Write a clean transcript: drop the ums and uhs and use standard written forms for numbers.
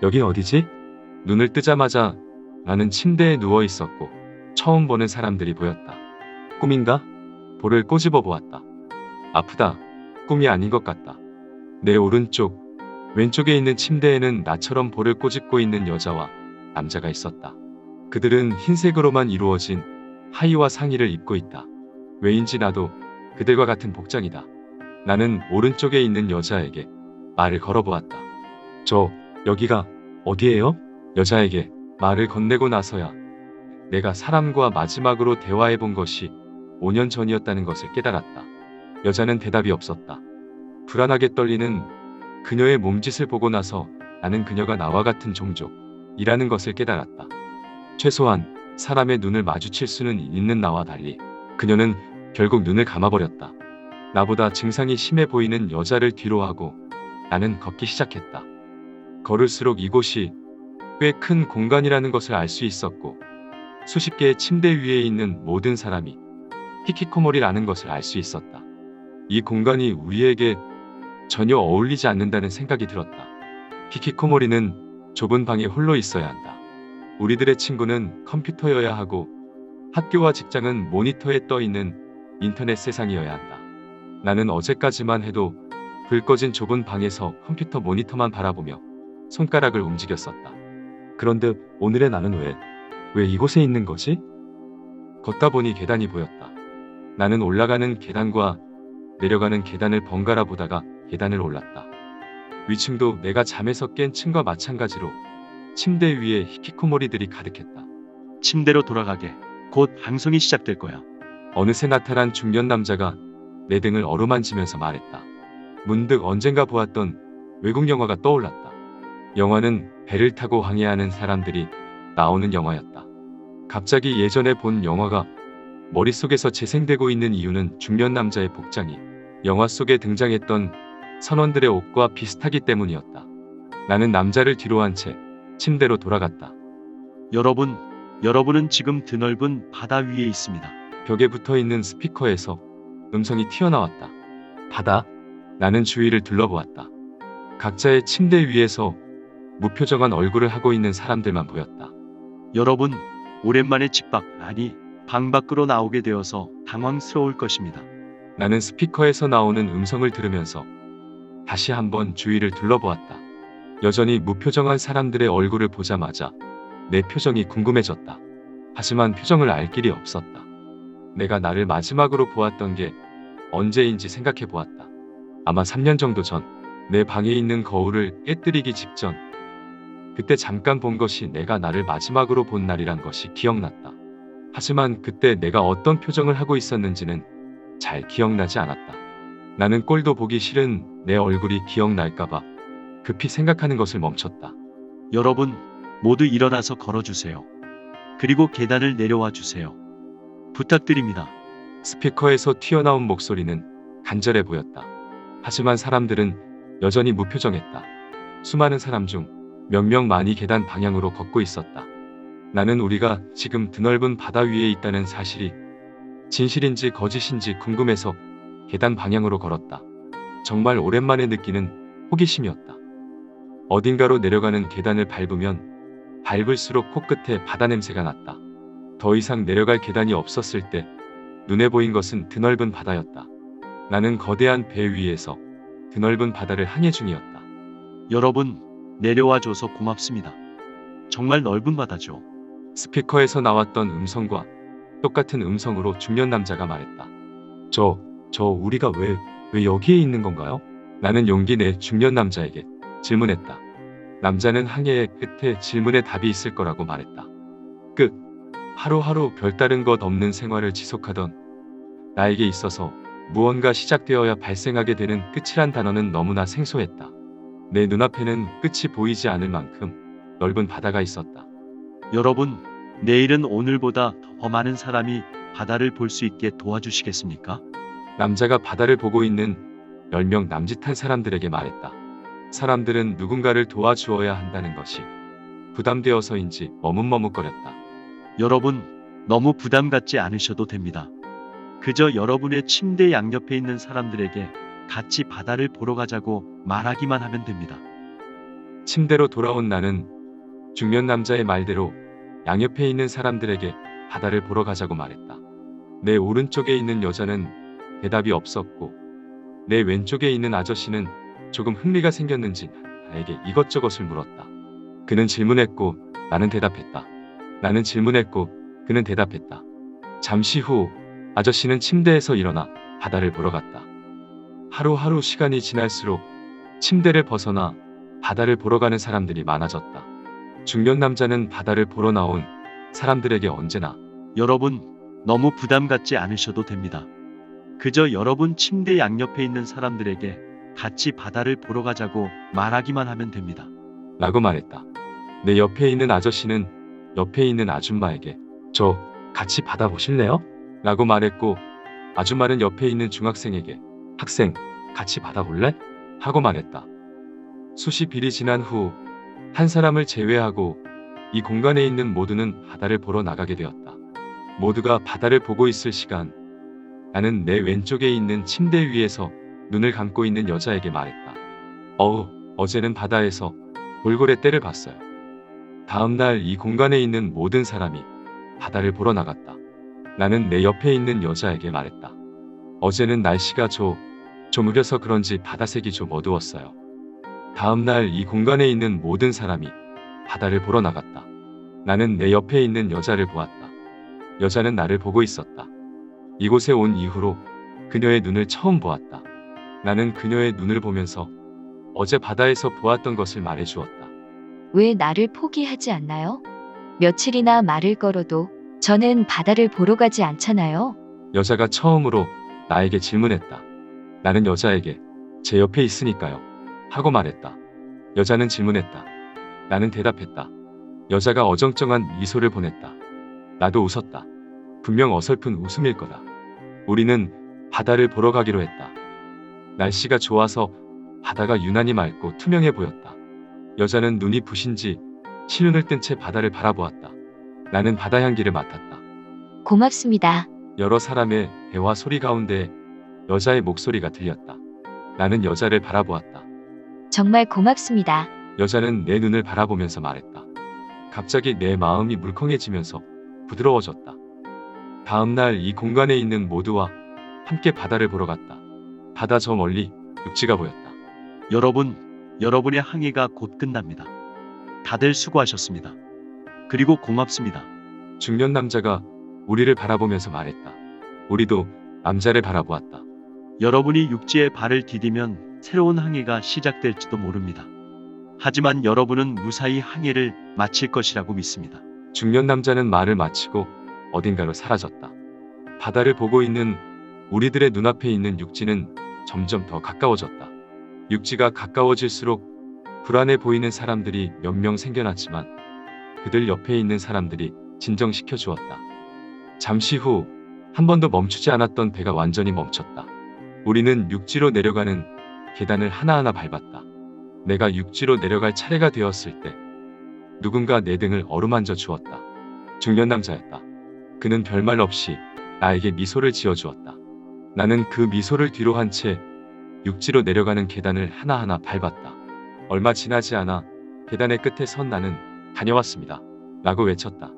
여긴 어디지? 눈을 뜨자마자 나는 침대에 누워 있었고 처음 보는 사람들이 보였다. 꿈인가? 볼을 꼬집어 보았다. 아프다. 꿈이 아닌 것 같다. 내 오른쪽, 왼쪽에 있는 침대에는 나처럼 볼을 꼬집고 있는 여자와 남자가 있었다. 그들은 흰색으로만 이루어진 하의와 상의를 입고 있다. 왜인지 나도 그들과 같은 복장이다. 나는 오른쪽에 있는 여자에게 말을 걸어보았다. 여기가 어디예요? 여자에게 말을 건네고 나서야 내가 사람과 마지막으로 대화해본 것이 5년 전이었다는 것을 깨달았다. 여자는 대답이 없었다. 불안하게 떨리는 그녀의 몸짓을 보고 나서 나는 그녀가 나와 같은 종족이라는 것을 깨달았다. 최소한 사람의 눈을 마주칠 수는 있는 나와 달리 그녀는 결국 눈을 감아버렸다. 나보다 증상이 심해 보이는 여자를 뒤로하고 나는 걷기 시작했다. 걸을수록 이곳이 꽤 큰 공간이라는 것을 알 수 있었고 수십 개의 침대 위에 있는 모든 사람이 히키코모리라는 것을 알 수 있었다. 이 공간이 우리에게 전혀 어울리지 않는다는 생각이 들었다. 히키코모리는 좁은 방에 홀로 있어야 한다. 우리들의 친구는 컴퓨터여야 하고 학교와 직장은 모니터에 떠있는 인터넷 세상이어야 한다. 나는 어제까지만 해도 불 꺼진 좁은 방에서 컴퓨터 모니터만 바라보며 손가락을 움직였었다. 그런데 오늘의 나는 왜 이곳에 있는 거지? 걷다 보니 계단이 보였다. 나는 올라가는 계단과 내려가는 계단을 번갈아 보다가 계단을 올랐다. 위층도 내가 잠에서 깬 층과 마찬가지로 침대 위에 히키코모리들이 가득했다. 침대로 돌아가게. 곧 방송이 시작될 거야. 어느새 나타난 중년 남자가 내 등을 어루만지면서 말했다. 문득 언젠가 보았던 외국 영화가 떠올랐다. 영화는 배를 타고 항해하는 사람들이 나오는 영화였다. 갑자기 예전에 본 영화가 머릿속에서 재생되고 있는 이유는 중년 남자의 복장이 영화 속에 등장했던 선원들의 옷과 비슷하기 때문이었다. 나는 남자를 뒤로 한 채 침대로 돌아갔다. 여러분은 지금 드넓은 바다 위에 있습니다. 벽에 붙어있는 스피커에서 음성이 튀어나왔다. 바다? 나는 주위를 둘러보았다. 각자의 침대 위에서 무표정한 얼굴을 하고 있는 사람들만 보였다. 여러분, 오랜만에 방 밖으로 나오게 되어서 당황스러울 것입니다. 나는 스피커에서 나오는 음성을 들으면서 다시 한번 주위를 둘러보았다. 여전히 무표정한 사람들의 얼굴을 보자마자 내 표정이 궁금해졌다. 하지만 표정을 알 길이 없었다. 내가 나를 마지막으로 보았던 게 언제인지 생각해 보았다. 아마 3년 정도 전, 내 방에 있는 거울을 깨뜨리기 직전. 그때 잠깐 본 것이 내가 나를 마지막으로 본 날이란 것이 기억났다. 하지만 그때 내가 어떤 표정을 하고 있었는지는 잘 기억나지 않았다. 나는 꼴도 보기 싫은 내 얼굴이 기억날까봐 급히 생각하는 것을 멈췄다. 여러분, 모두 일어나서 걸어주세요. 그리고 계단을 내려와 주세요. 부탁드립니다. 스피커에서 튀어나온 목소리는 간절해 보였다. 하지만 사람들은 여전히 무표정했다. 수많은 사람 중 몇 명만이 계단 방향으로 걷고 있었다. 나는 우리가 지금 드넓은 바다 위에 있다는 사실이 진실인지 거짓인지 궁금해서 계단 방향으로 걸었다. 정말 오랜만에 느끼는 호기심이었다. 어딘가로 내려가는 계단을 밟으면 밟을수록 코끝에 바다 냄새가 났다. 더 이상 내려갈 계단이 없었을 때 눈에 보인 것은 드넓은 바다였다. 나는 거대한 배 위에서 드넓은 바다를 항해 중이었다. 여러분, 내려와 줘서 고맙습니다. 정말 넓은 바다죠. 스피커에서 나왔던 음성과 똑같은 음성으로 중년 남자가 말했다. 우리가 왜 여기에 있는 건가요? 나는 용기 내 중년 남자에게 질문했다. 남자는 항해의 끝에 질문에 답이 있을 거라고 말했다. 하루하루 별다른 것 없는 생활을 지속하던 나에게 있어서 무언가 시작되어야 발생하게 되는 끝이란 단어는 너무나 생소했다. 내 눈앞에는 끝이 보이지 않을 만큼 넓은 바다가 있었다. 여러분, 내일은 오늘보다 더 많은 사람이 바다를 볼 수 있게 도와주시겠습니까? 남자가 바다를 보고 있는 10명 남짓한 사람들에게 말했다. 사람들은 누군가를 도와주어야 한다는 것이 부담되어서인지 머뭇머뭇거렸다. 여러분, 너무 부담 갖지 않으셔도 됩니다. 그저 여러분의 침대 양옆에 있는 사람들에게 같이 바다를 보러 가자고 말하기만 하면 됩니다. 침대로 돌아온 나는 중년 남자의 말대로 양옆에 있는 사람들에게 바다를 보러 가자고 말했다. 내 오른쪽에 있는 여자는 대답이 없었고 내 왼쪽에 있는 아저씨는 조금 흥미가 생겼는지 나에게 이것저것을 물었다. 그는 질문했고 나는 대답했다. 나는 질문했고 그는 대답했다. 잠시 후 아저씨는 침대에서 일어나 바다를 보러 갔다. 하루하루 시간이 지날수록 침대를 벗어나 바다를 보러 가는 사람들이 많아졌다. 중년 남자는 바다를 보러 나온 사람들에게 언제나 여러분, 너무 부담 갖지 않으셔도 됩니다. 그저 여러분 침대 양옆에 있는 사람들에게 같이 바다를 보러 가자고 말하기만 하면 됩니다. 라고 말했다. 내 옆에 있는 아저씨는 옆에 있는 아줌마에게 저 같이 바다 보실래요? 라고 말했고 아줌마는 옆에 있는 중학생에게 학생 같이 바다 볼래? 하고 말했다. 수십 일이 지난 후 한 사람을 제외하고 이 공간에 있는 모두는 바다를 보러 나가게 되었다. 모두가 바다를 보고 있을 시간 나는 내 왼쪽에 있는 침대 위에서 눈을 감고 있는 여자에게 말했다. 어제는 바다에서 돌고래 떼를 봤어요. 다음날 이 공간에 있는 모든 사람이 바다를 보러 나갔다. 나는 내 옆에 있는 여자에게 말했다. 어제는 날씨가 좀 흐려서 그런지 바다색이 좀 어두웠어요. 다음날 이 공간에 있는 모든 사람이 바다를 보러 나갔다. 나는 내 옆에 있는 여자를 보았다. 여자는 나를 보고 있었다. 이곳에 온 이후로 그녀의 눈을 처음 보았다. 나는 그녀의 눈을 보면서 어제 바다에서 보았던 것을 말해주었다. 왜 나를 포기하지 않나요? 며칠이나 말을 걸어도 저는 바다를 보러 가지 않잖아요. 여자가 처음으로 나에게 질문했다. 나는 여자에게 제 옆에 있으니까요. 하고 말했다. 여자는 질문했다. 나는 대답했다. 여자가 어정쩡한 미소를 보냈다. 나도 웃었다. 분명 어설픈 웃음일 거다. 우리는 바다를 보러 가기로 했다. 날씨가 좋아서 바다가 유난히 맑고 투명해 보였다. 여자는 눈이 부신지 실눈을 뜬 채 바다를 바라보았다. 나는 바다 향기를 맡았다. 고맙습니다. 여러 사람의 대화 소리 가운데 여자의 목소리가 들렸다. 나는 여자를 바라보았다. 정말 고맙습니다. 여자는 내 눈을 바라보면서 말했다. 갑자기 내 마음이 물컹해지면서 부드러워졌다. 다음날 이 공간에 있는 모두와 함께 바다를 보러 갔다. 바다 저 멀리 육지가 보였다. 여러분의 항해가 곧 끝납니다. 다들 수고하셨습니다. 그리고 고맙습니다. 중년 남자가 우리를 바라보면서 말했다. 우리도 남자를 바라보았다. 여러분이 육지에 발을 디디면 새로운 항해가 시작될지도 모릅니다. 하지만 여러분은 무사히 항해를 마칠 것이라고 믿습니다. 중년 남자는 말을 마치고 어딘가로 사라졌다. 바다를 보고 있는 우리들의 눈앞에 있는 육지는 점점 더 가까워졌다. 육지가 가까워질수록 불안해 보이는 사람들이 몇 명 생겨났지만 그들 옆에 있는 사람들이 진정시켜 주었다. 잠시 후 한 번도 멈추지 않았던 배가 완전히 멈췄다. 우리는 육지로 내려가는 계단을 하나하나 밟았다. 내가 육지로 내려갈 차례가 되었을 때 누군가 내 등을 어루만져 주었다. 중년 남자였다. 그는 별말 없이 나에게 미소를 지어주었다. 나는 그 미소를 뒤로 한 채 육지로 내려가는 계단을 하나하나 밟았다. 얼마 지나지 않아 계단의 끝에 선 나는 다녀왔습니다. 라고 외쳤다.